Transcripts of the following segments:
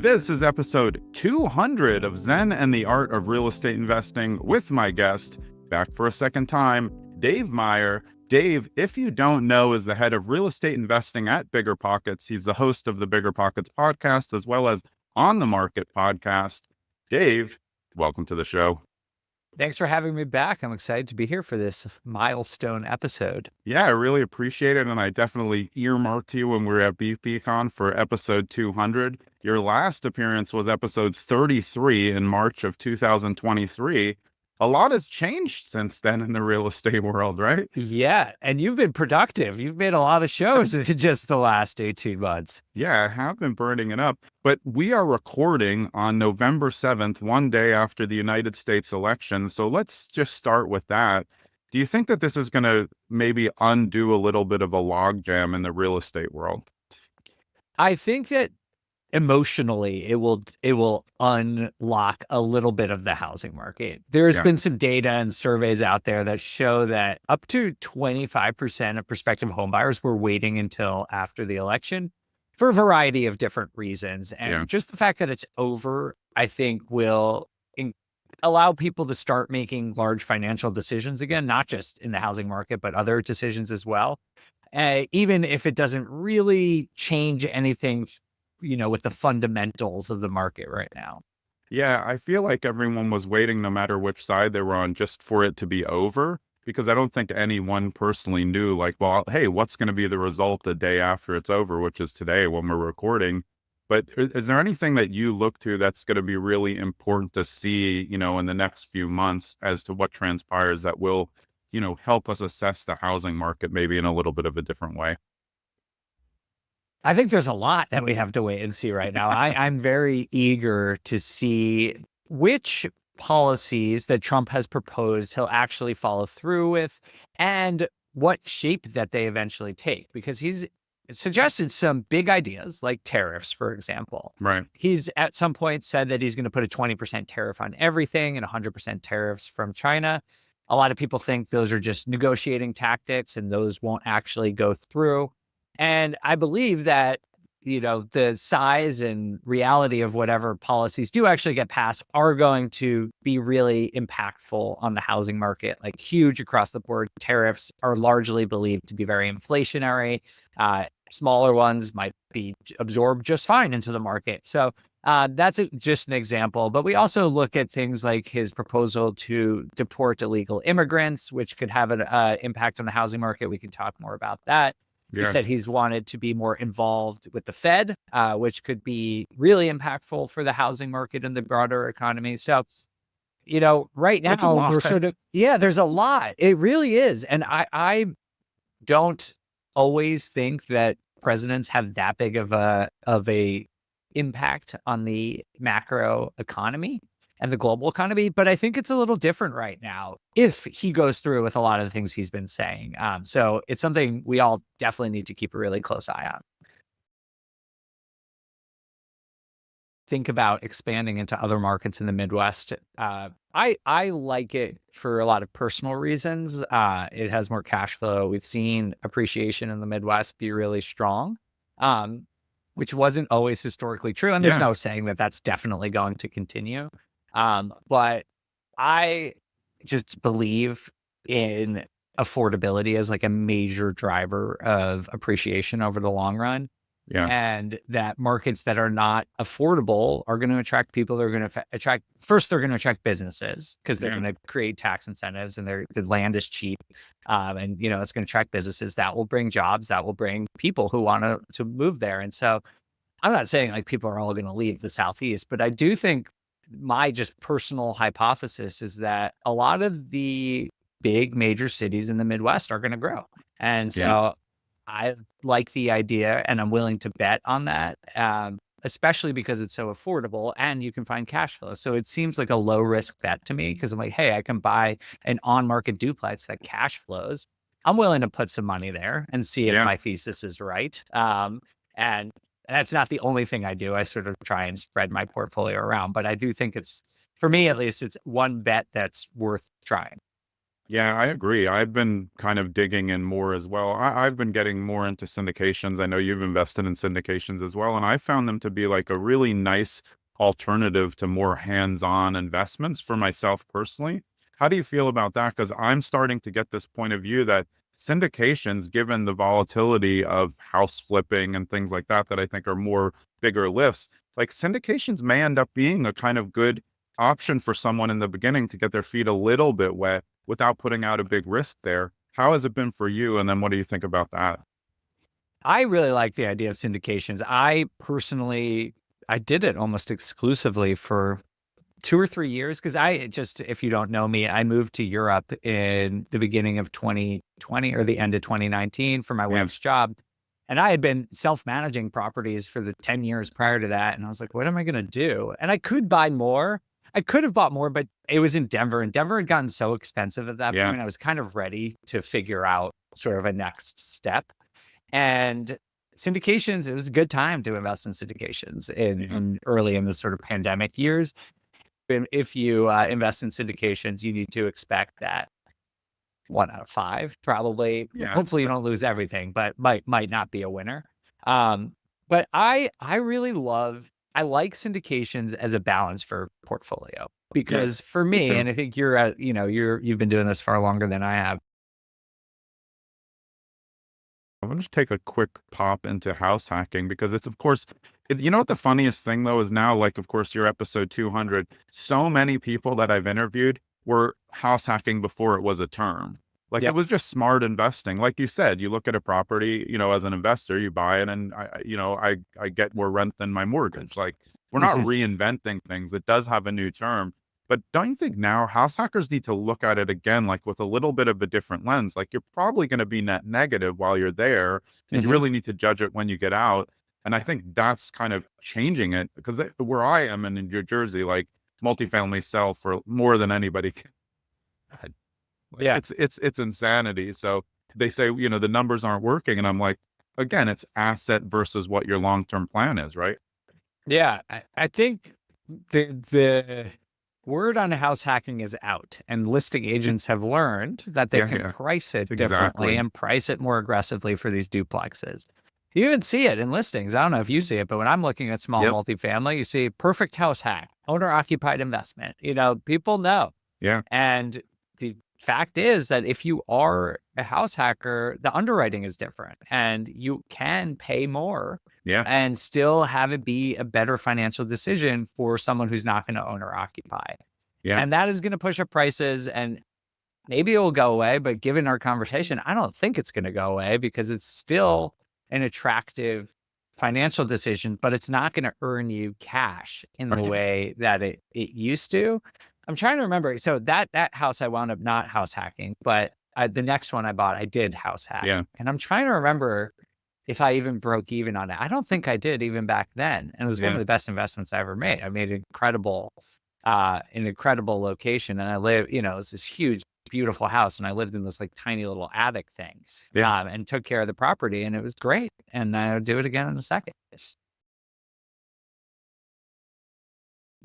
This is episode 200 of Zen and the Art of Real Estate Investing with my guest, back for a second time, Dave Meyer. Dave, if you don't know, is the head of real estate investing at BiggerPockets. He's the host of the BiggerPockets podcast, as well as On The Market podcast. Dave, welcome to the show. Thanks for having me back. I'm excited to be here for this milestone episode. Yeah, I really appreciate it. And I definitely earmarked you when we were at BPCon for episode 200. Your last appearance was episode 33 in March of 2023. A lot has changed since then in the real estate world, right? Yeah. And you've been productive. You've made a lot of shows in just the last 18 months. Yeah, I have been burning it up. But we are recording on November 7th, one day after the United States election. So let's just start with that. Do you think that this is going to maybe undo a little bit of a logjam in the real estate world? I think that emotionally it will unlock a little bit of the housing market. There's been some data and surveys out there that show that up to 25% of prospective homebuyers were waiting until after the election for a variety of different reasons. And just the fact that it's over, I think will allow people to start making large financial decisions again, not just in the housing market, but other decisions as well. Even if it doesn't really change anything, with the fundamentals of the market right now. Yeah, I feel like everyone was waiting, no matter which side they were on, just for it to be over, because I don't think anyone personally knew, like, well, hey, what's going to be the result the day after it's over, which is today when we're recording. But is there anything that you look to that's going to be really important to see, in the next few months as to what transpires that will, help us assess the housing market maybe in a little bit of a different way? I think there's a lot that we have to wait and see right now. I'm very eager to see which policies that Trump has proposed he'll actually follow through with and what shape that they eventually take, because he's suggested some big ideas like tariffs, for example. Right. He's at some point said that he's going to put a 20% tariff on everything and 100% tariffs from China. A lot of people think those are just negotiating tactics and those won't actually go through. And I believe that, the size and reality of whatever policies do actually get passed are going to be really impactful on the housing market, like huge across the board. Tariffs are largely believed to be very inflationary. Smaller ones might be absorbed just fine into the market. So that's just an example. But we also look at things like his proposal to deport illegal immigrants, which could have an impact on the housing market. We can talk more about that. He said he's wanted to be more involved with the Fed, which could be really impactful for the housing market and the broader economy. So, right now we're sort of, there's a lot. It really is. And I don't always think that presidents have that big of a impact on the macro economy and the global economy, but I think it's a little different right now if he goes through with a lot of the things he's been saying. So it's something we all definitely need to keep a really close eye on. Think about expanding into other markets in the Midwest. I like it for a lot of personal reasons. It has more cash flow. We've seen appreciation in the Midwest be really strong, which wasn't always historically true. And there's no saying that that's definitely going to continue. But I just believe in affordability as like a major driver of appreciation over the long run. Yeah. And that markets that are not affordable are going to attract people. They're going to attract businesses because they're going to create tax incentives and the land is cheap. And, it's going to attract businesses that will bring jobs, that will bring people who want to move there. And so I'm not saying like people are all going to leave the Southeast, but I do think my just personal hypothesis is that a lot of the big major cities in the Midwest are going to grow. And so I like the idea and I'm willing to bet on that, especially because it's so affordable and you can find cash flow. So it seems like a low risk bet to me because I'm like, hey, I can buy an on-market duplex that cash flows. I'm willing to put some money there and see if my thesis is right. And that's not the only thing I do. I sort of try and spread my portfolio around, but I do think it's, for me at least, it's one bet that's worth trying. Yeah, I agree. I've been kind of digging in more as well. I've been getting more into syndications. I know you've invested in syndications as well, and I found them to be like a really nice alternative to more hands-on investments for myself personally. How do you feel about that? Because I'm starting to get this point of view that syndications, given the volatility of house flipping and things like that I think are more bigger lifts, like syndications may end up being a kind of good option for someone in the beginning to get their feet a little bit wet without putting out a big risk there. How has it been for you? And then what do you think about that? I really like the idea of syndications. I personally, I did it almost exclusively for 2 or 3 years because I just, if you don't know me, I moved to Europe in the beginning of 2020 or the end of 2019 for my Yeah. wife's job. And I had been self-managing properties for the 10 years prior to that. And I was like, what am I going to do? And I could buy more. I could have bought more, but it was in Denver, and Denver had gotten so expensive at that Yeah. point. I was kind of ready to figure out sort of a next step. And syndications, it was a good time to invest in syndications Yeah. in early in the sort of pandemic years. And if you invest in syndications, you need to expect that 1 out of 5, probably. Yeah. Hopefully, you don't lose everything, but might not be a winner. Um, but I really love. I like syndications as a balance for portfolio Yeah. because for Me me, too. and I think you're at, you've been doing this far longer than I have. I'm going to take a quick pop into house hacking because it's, of course, you know what the funniest thing though is now, like, of course, your episode 200, so many people that I've interviewed were house hacking before it was a term. Like it Yep. was just smart investing. Like you said, you look at a property, as an investor, you buy it and I get more rent than my mortgage. Like we're not reinventing things. It does have a new term. But don't you think now house hackers need to look at it again, like with a little bit of a different lens? Like you're probably going to be net negative while you're there, and you Mhm. really need to judge it when you get out. And I think that's kind of changing it because where I am in New Jersey, like multifamily sell for more than anybody can. Like Yeah. it's insanity. So they say, the numbers aren't working, and I'm like, again, it's asset versus what your long term plan is, right? Yeah, I think the word on house hacking is out, and listing agents have learned that they Yeah, can yeah, price it differently exactly. and price it more aggressively for these duplexes. You even see it in listings. I don't know if you see it, but when I'm looking at small Yep. multifamily, you see perfect house hack, owner occupied investment. People know. Yeah. And the fact is that if you are a house hacker, the underwriting is different and you can pay more Yeah. and still have it be a better financial decision for someone who's not going to own or occupy. Yeah. And that is going to push up prices, and maybe it will go away. But given our conversation, I don't think it's going to go away because it's still an attractive financial decision, but it's not going to earn you cash in the Right. way that it used to. I'm trying to remember. So that house I wound up not house hacking, but the next one I bought, I did house hack, Yeah. and I'm trying to remember if I even broke even on it. I don't think I did even back then, and it was one of Yeah. the best investments I ever made. I made an incredible location, and I live, it was this huge, beautiful house, and I lived in this like tiny little attic thing, Yeah. and took care of the property, and it was great. And I would do it again in a second.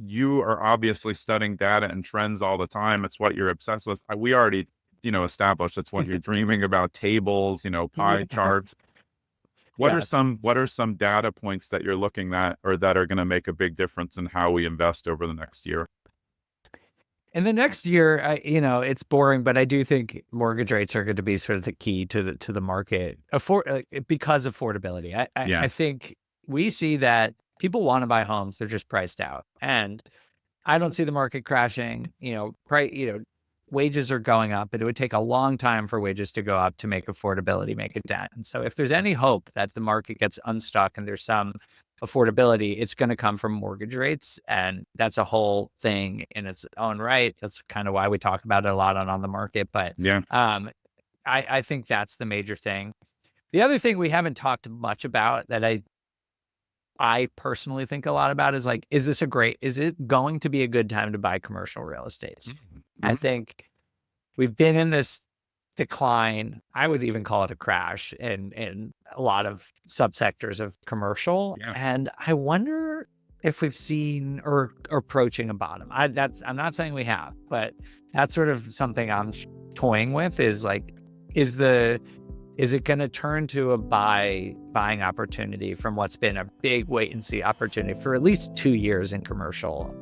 You are obviously studying data and trends all the time. It's what you're obsessed with. We already, established it's what you're dreaming about, tables, pie Yeah. charts. Yes. What are some data points that you're looking at or that are going to make a big difference in how we invest over the next year? In the next year, it's boring, but I do think mortgage rates are going to be sort of the key to the market because affordability. I Yeah. think we see that people want to buy homes; they're just priced out, and I don't see the market crashing. Wages are going up, but it would take a long time for wages to go up to make affordability make a dent. And so if there's any hope that the market gets unstuck and there's some affordability, it's going to come from mortgage rates. And that's a whole thing in its own right. That's kind of why we talk about it a lot on the market. But Yeah. um, I think that's the major thing. The other thing we haven't talked much about that I personally think a lot about is like, is it going to be a good time to buy commercial real estate? I Mhm. think we've been in this decline. I would even call it a crash in a lot of subsectors of commercial. Yeah. And I wonder if we've seen or approaching a bottom. I'm not saying we have, but that's sort of something I'm toying with is like, is it going to turn to a buying opportunity from what's been a big wait and see opportunity for at least 2 years in commercial?